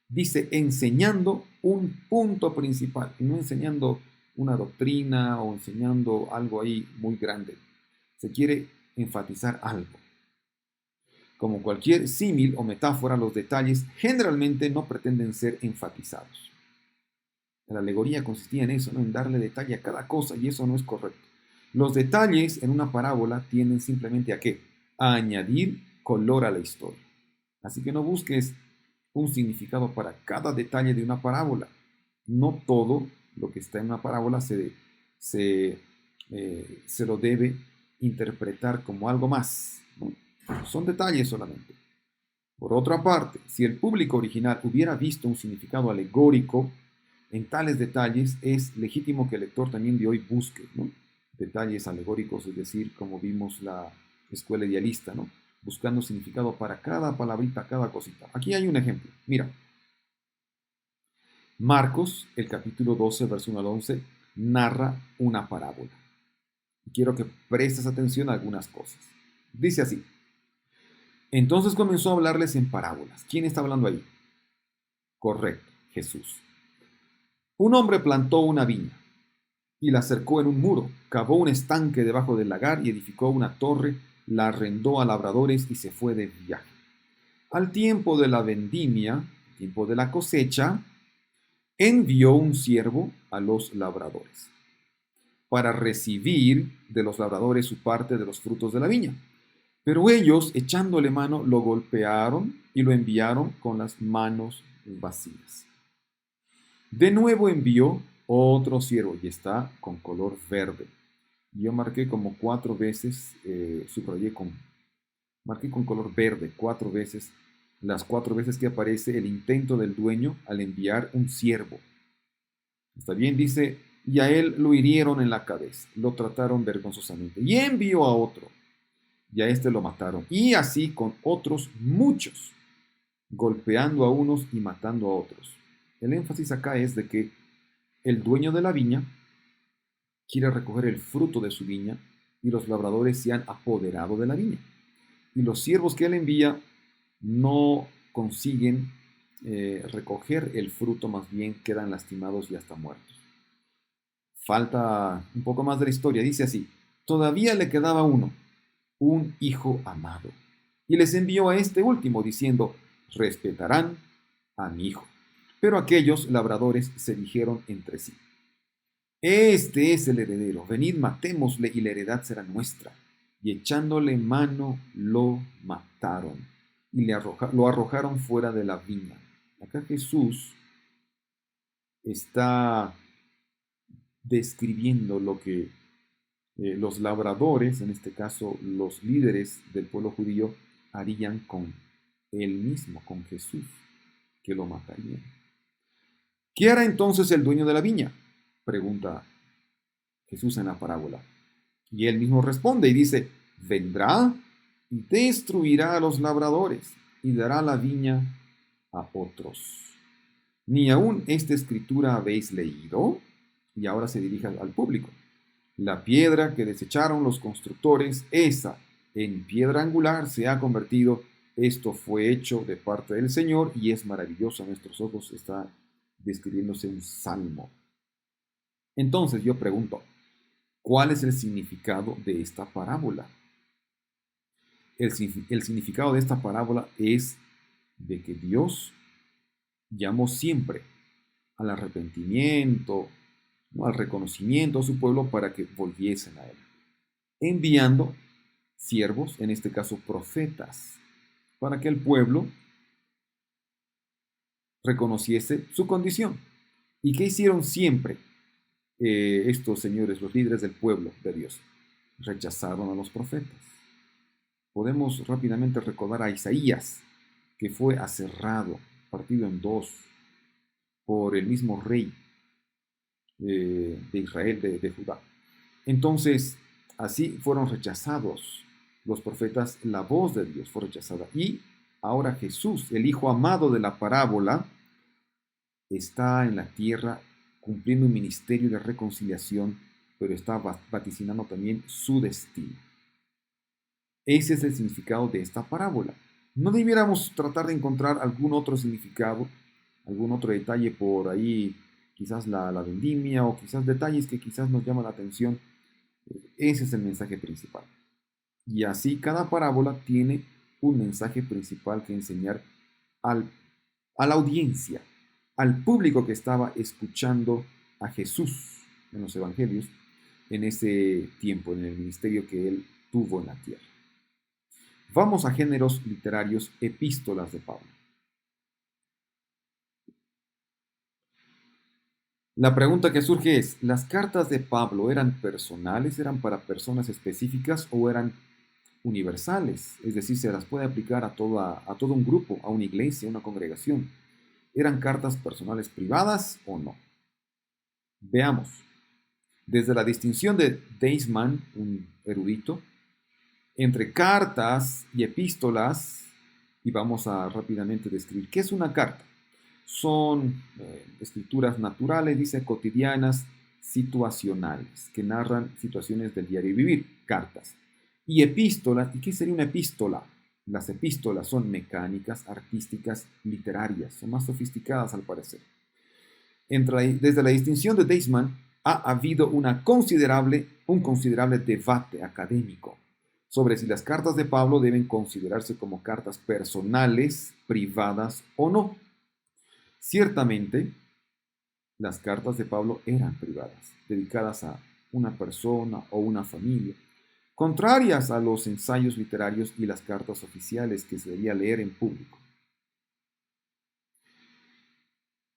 Dice enseñando un punto principal, no enseñando una doctrina o enseñando algo ahí muy grande. Se quiere enfatizar algo. Como cualquier símil o metáfora, los detalles generalmente no pretenden ser enfatizados. La alegoría consistía en eso, ¿no? En darle detalle a cada cosa, y eso no es correcto. Los detalles en una parábola tienden simplemente a ¿qué? A añadir color a la historia. Así que no busques un significado para cada detalle de una parábola. No todo lo que está en una parábola se lo debe interpretar como algo más, ¿no? Son detalles solamente. Por otra parte, si el público original hubiera visto un significado alegórico, en tales detalles es legítimo que el lector también de hoy busque, ¿no? Detalles alegóricos, es decir, como vimos la escuela idealista, ¿no? Buscando significado para cada palabrita, cada cosita. Aquí hay un ejemplo. Mira, Marcos, el capítulo 12, verso 1 al 11, narra una parábola. Quiero que prestes atención a algunas cosas. Dice así: entonces comenzó a hablarles en parábolas. ¿Quién está hablando ahí? Correcto, Jesús. Un hombre plantó una viña y la cercó en un muro, cavó un estanque debajo del lagar y edificó una torre, la arrendó a labradores y se fue de viaje. Al tiempo de la vendimia, tiempo de la cosecha, envió un siervo a los labradores para recibir de los labradores su parte de los frutos de la viña. Pero ellos, echándole mano, lo golpearon y lo enviaron con las manos vacías. De nuevo envió otro siervo y está con color verde. Yo marqué como 4 veces, marqué con color verde 4 veces, las 4 veces que aparece el intento del dueño al enviar un siervo. Está bien, dice, y a él lo hirieron en la cabeza, lo trataron vergonzosamente, y envió a otro, y a este lo mataron, y así con otros muchos, golpeando a unos y matando a otros. El énfasis acá es de que el dueño de la viña quiere recoger el fruto de su viña y los labradores se han apoderado de la viña. Y los siervos que él envía no consiguen recoger el fruto, más bien quedan lastimados y hasta muertos. Falta un poco más de la historia, dice así: todavía le quedaba uno, un hijo amado, y les envió a este último diciendo: respetarán a mi hijo. Pero aquellos labradores se dijeron entre sí: este es el heredero, venid matémosle y la heredad será nuestra. Y echándole mano lo mataron y lo arrojaron fuera de la viña. Acá Jesús está describiendo lo que los labradores, en este caso los líderes del pueblo judío, harían con él mismo, con Jesús, que lo matarían. ¿Qué hará entonces el dueño de la viña?, pregunta Jesús en la parábola. Y él mismo responde y dice: vendrá y destruirá a los labradores y dará la viña a otros. ¿Ni aún esta escritura habéis leído? Y ahora se dirige al público. La piedra que desecharon los constructores, esa en piedra angular se ha convertido. Esto fue hecho de parte del Señor y es maravilloso a nuestros ojos. Está describiéndose un salmo. Entonces yo pregunto, ¿cuál es el significado de esta parábola? El significado de esta parábola es de que Dios llamó siempre al arrepentimiento, ¿no?, al reconocimiento a su pueblo para que volviesen a él, enviando siervos, en este caso profetas, para que el pueblo reconociese su condición. ¿Y qué hicieron siempre estos señores, los líderes del pueblo de Dios? Rechazaron a los profetas. Podemos rápidamente recordar a Isaías, que fue aserrado, partido en dos, por el mismo rey de Israel, de Judá. Entonces, así fueron rechazados los profetas, la voz de Dios fue rechazada. Y ahora Jesús, el Hijo amado de la parábola, está en la tierra cumpliendo un ministerio de reconciliación, pero está vaticinando también su destino. Ese es el significado de esta parábola. ¿No debiéramos tratar de encontrar algún otro significado, algún otro detalle por ahí, quizás la vendimia o quizás detalles que quizás nos llaman la atención? Ese es el mensaje principal. Y así cada parábola tiene un mensaje principal que enseñar a la audiencia, al público que estaba escuchando a Jesús en los evangelios en ese tiempo, en el ministerio que él tuvo en la tierra. Vamos a géneros literarios, epístolas de Pablo. La pregunta que surge es, ¿las cartas de Pablo eran personales, eran para personas específicas o eran universales? Es decir, se las puede aplicar a todo un grupo, a una iglesia, a una congregación. ¿Eran cartas personales privadas o no? Veamos. Desde la distinción de Deisman, un erudito, entre cartas y epístolas, y vamos a rápidamente describir qué es una carta. Son escrituras naturales, dice, cotidianas, situacionales, que narran situaciones del diario vivir, cartas. Y epístolas, ¿y qué sería una epístola? Las epístolas son mecánicas, artísticas, literarias, son más sofisticadas al parecer. Desde la distinción de Deisman ha habido un considerable debate académico sobre si las cartas de Pablo deben considerarse como cartas personales, privadas o no. Ciertamente, las cartas de Pablo eran privadas, dedicadas a una persona o una familia, contrarias a los ensayos literarios y las cartas oficiales que se debía leer en público.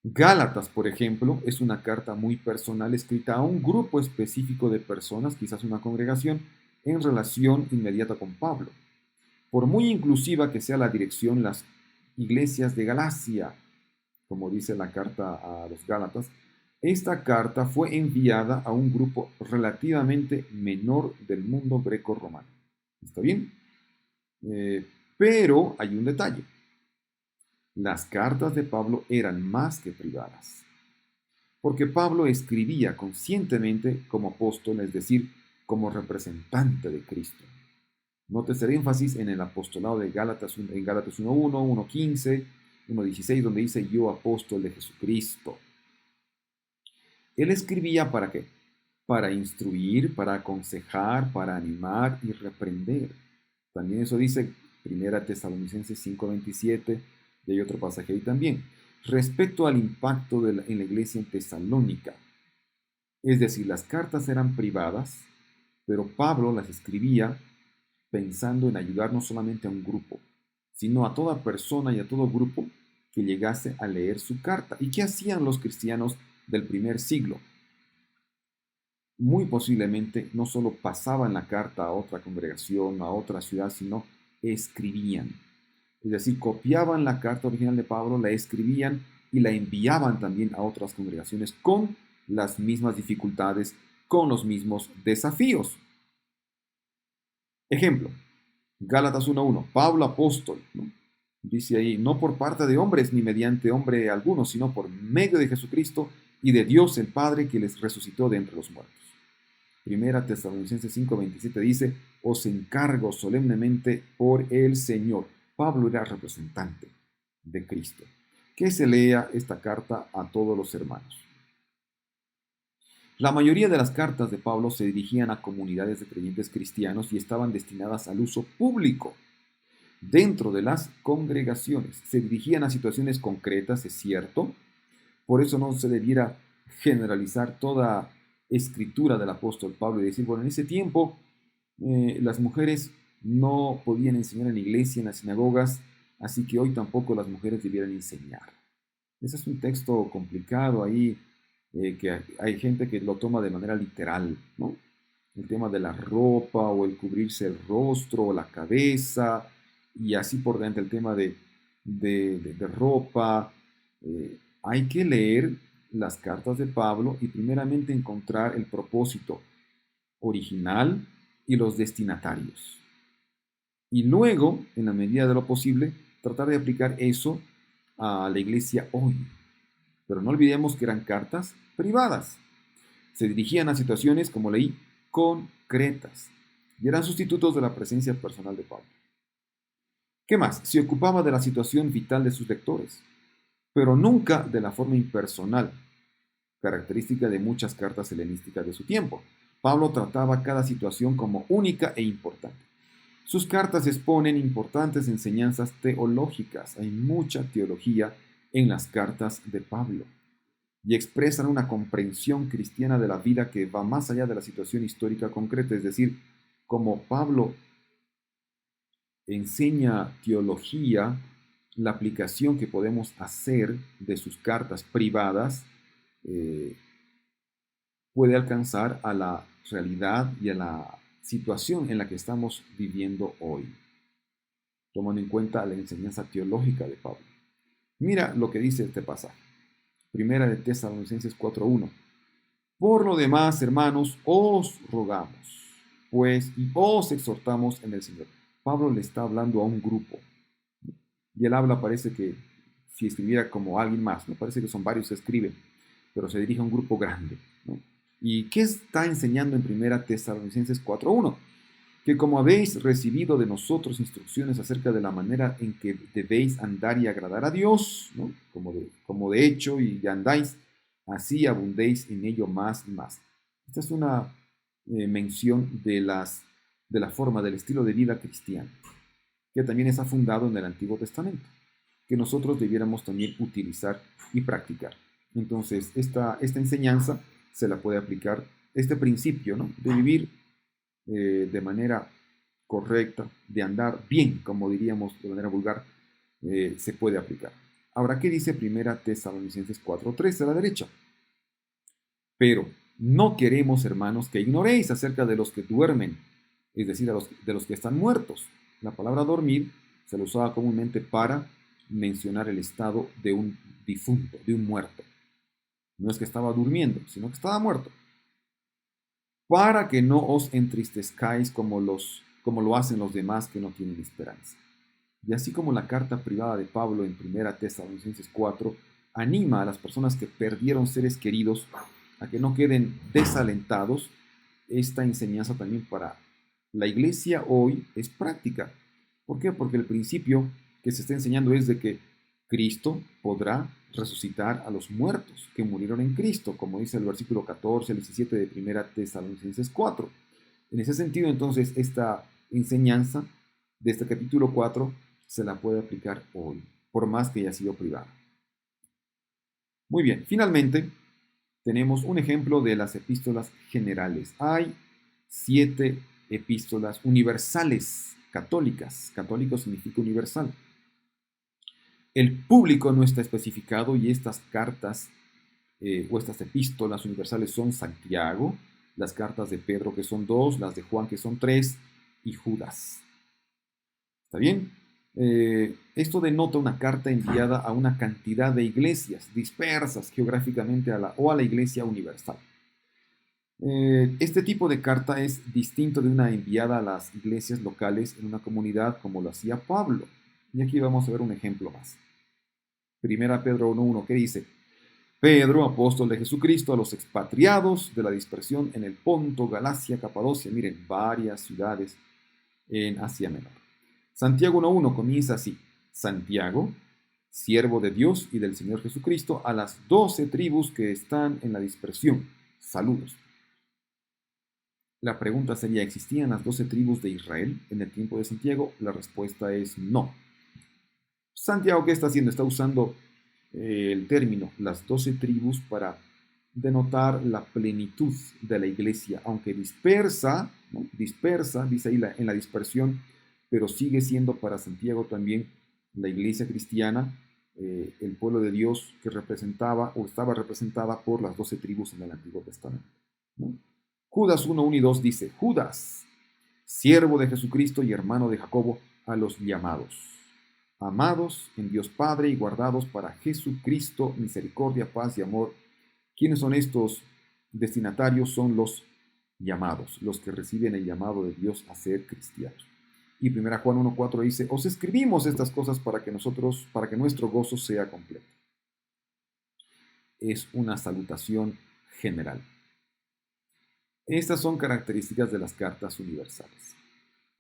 Gálatas, por ejemplo, es una carta muy personal escrita a un grupo específico de personas, quizás una congregación, en relación inmediata con Pablo. Por muy inclusiva que sea la dirección, las iglesias de Galacia, como dice la carta a los Gálatas, esta carta fue enviada a un grupo relativamente menor del mundo greco-romano. ¿Está bien? Pero hay un detalle. Las cartas de Pablo eran más que privadas, porque Pablo escribía conscientemente como apóstol, es decir, como representante de Cristo. Nótese el énfasis en el apostolado de Gálatas, en Gálatas 1.1, 1.15, 1.16, donde dice yo apóstol de Jesucristo. Él escribía ¿para qué? Para instruir, para aconsejar, para animar y reprender. También eso dice 1 Tesalonicenses 5.27, y hay otro pasaje ahí también. Respecto al impacto en la iglesia en Tesalónica, es decir, las cartas eran privadas, pero Pablo las escribía pensando en ayudar no solamente a un grupo, sino a toda persona y a todo grupo que llegase a leer su carta. ¿Y qué hacían los cristianos del primer siglo? Muy posiblemente no solo pasaban la carta a otra congregación, a otra ciudad, sino escribían. Es decir, copiaban la carta original de Pablo, la escribían y la enviaban también a otras congregaciones con las mismas dificultades, con los mismos desafíos. Ejemplo, Gálatas 1.1, Pablo apóstol, ¿no? Dice ahí, no por parte de hombres ni mediante hombre alguno, sino por medio de Jesucristo y de Dios el Padre que les resucitó de entre los muertos. Primera Tesalonicenses 5.27 dice, os encargo solemnemente por el Señor. Pablo era representante de Cristo. Que se lea esta carta a todos los hermanos. La mayoría de las cartas de Pablo se dirigían a comunidades de creyentes cristianos y estaban destinadas al uso público. Dentro de las congregaciones se dirigían a situaciones concretas, es cierto, por eso no se debiera generalizar toda escritura del apóstol Pablo y decir, bueno, en ese tiempo las mujeres no podían enseñar en la iglesia, en las sinagogas, así que hoy tampoco las mujeres debieran enseñar. Ese es un texto complicado ahí, que hay gente que lo toma de manera literal, ¿no? El tema de la ropa o el cubrirse el rostro o la cabeza y así por dentro el tema de ropa. Hay que leer las cartas de Pablo y primeramente encontrar el propósito original y los destinatarios. Y luego, en la medida de lo posible, tratar de aplicar eso a la iglesia hoy. Pero no olvidemos que eran cartas privadas. Se dirigían a situaciones, como leí, concretas y eran sustitutos de la presencia personal de Pablo. ¿Qué más? Se ocupaba de la situación vital de sus lectores, pero nunca de la forma impersonal, característica de muchas cartas helenísticas de su tiempo. Pablo trataba cada situación como única e importante. Sus cartas exponen importantes enseñanzas teológicas. Hay mucha teología en las cartas de Pablo y expresan una comprensión cristiana de la vida que va más allá de la situación histórica concreta. Es decir, como Pablo enseña teología, la aplicación que podemos hacer de sus cartas privadas eh, puede alcanzar a la realidad y a la situación en la que estamos viviendo hoy, tomando en cuenta la enseñanza teológica de Pablo. Mira lo que dice este pasaje. Primera de Tesalonicenses 4.1. Por lo demás, hermanos, os rogamos, pues, y os exhortamos en el Señor. Pablo le está hablando a un grupo, y él habla, parece que si escribiera como alguien más, me parece que son varios que escriben, pero se dirige a un grupo grande, ¿no? ¿Y qué está enseñando en Primera Tesalonicenses 4:1? Que como habéis recibido de nosotros instrucciones acerca de la manera en que debéis andar y agradar a Dios, ¿no? Como de hecho y ya andáis, así abundéis en ello más y más. Esta es una mención de la forma, del estilo de vida cristiano, que también está fundado en el Antiguo Testamento, que nosotros debiéramos también utilizar y practicar. Entonces, esta enseñanza se la puede aplicar, este principio, ¿no? De vivir de manera correcta, de andar bien, como diríamos de manera vulgar, se puede aplicar. Ahora, ¿qué dice Primera Tesalonicenses 4:3 a la derecha? Pero no queremos, hermanos, que ignoréis acerca de los que duermen, es decir, de los que están muertos. La palabra dormir se lo usaba comúnmente para mencionar el estado de un difunto, de un muerto. No es que estaba durmiendo, sino que estaba muerto. Para que no os entristezcáis como lo hacen los demás que no tienen esperanza. Y así como la carta privada de Pablo en 1 Tesalonicenses 4 anima a las personas que perdieron seres queridos a que no queden desalentados, esta enseñanza también para la iglesia hoy es práctica. ¿Por qué? Porque el principio que se está enseñando es de que Cristo podrá resucitar a los muertos que murieron en Cristo, como dice el versículo 14 al 17 de 1 Tesalonicenses 4. En ese sentido, entonces, esta enseñanza de este capítulo 4 se la puede aplicar hoy, por más que haya sido privada. Muy bien, finalmente tenemos un ejemplo de las epístolas generales. Hay 7 epístolas universales católicas. Católico significa universal. El público no está especificado y estas cartas o estas epístolas universales son Santiago, las cartas de Pedro que son 2, las de Juan que son 3 y Judas. ¿Está bien? Esto denota una carta enviada a una cantidad de iglesias dispersas geográficamente a la iglesia universal. Este tipo de carta es distinto de una enviada a las iglesias locales en una comunidad como lo hacía Pablo. Y aquí vamos a ver un ejemplo más. Primera Pedro 1:1, ¿qué dice? Pedro, apóstol de Jesucristo, a los expatriados de la dispersión en el Ponto, Galacia, Capadocia, miren, varias ciudades en Asia Menor. Santiago 1:1 comienza así: Santiago, siervo de Dios y del Señor Jesucristo, a las 12 tribus que están en la dispersión. Saludos. La pregunta sería, ¿existían las 12 tribus de Israel en el tiempo de Santiago? La respuesta es no. Santiago, ¿qué está haciendo? Está usando el término las 12 tribus para denotar la plenitud de la iglesia, aunque dispersa, ¿no? Dispersa, dice ahí en la dispersión, pero sigue siendo para Santiago también la iglesia cristiana, el pueblo de Dios que representaba o estaba representada por las 12 tribus en el Antiguo Testamento, ¿no? Judas 1:1 y 2 dice: Judas, siervo de Jesucristo y hermano de Jacobo, a los llamados, amados en Dios Padre y guardados para Jesucristo, misericordia, paz y amor. ¿Quiénes son estos destinatarios? Son los llamados, los que reciben el llamado de Dios a ser cristianos. Y 1 Juan 1:4 dice: os escribimos estas cosas para que nuestro gozo sea completo. Es una salutación general. Estas son características de las cartas universales.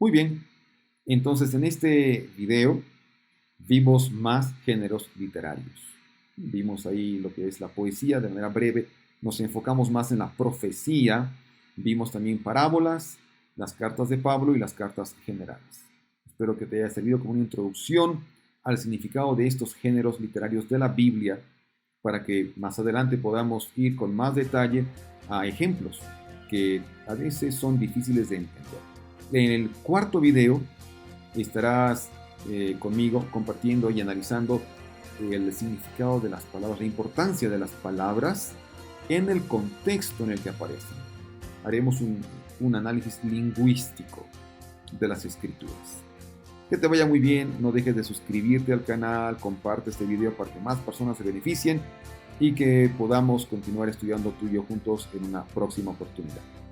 Muy bien, entonces en este video vimos más géneros literarios. Vimos ahí lo que es la poesía de manera breve, nos enfocamos más en la profecía, vimos también parábolas, las cartas de Pablo y las cartas generales. Espero que te haya servido como una introducción al significado de estos géneros literarios de la Biblia, para que más adelante podamos ir con más detalle a ejemplos que a veces son difíciles de entender. En el cuarto video estarás conmigo compartiendo y analizando el significado de las palabras, la importancia de las palabras en el contexto en el que aparecen. Haremos un análisis lingüístico de las escrituras. Que te vaya muy bien, no dejes de suscribirte al canal, comparte este video para que más personas se beneficien y que podamos continuar estudiando tú y yo juntos en una próxima oportunidad.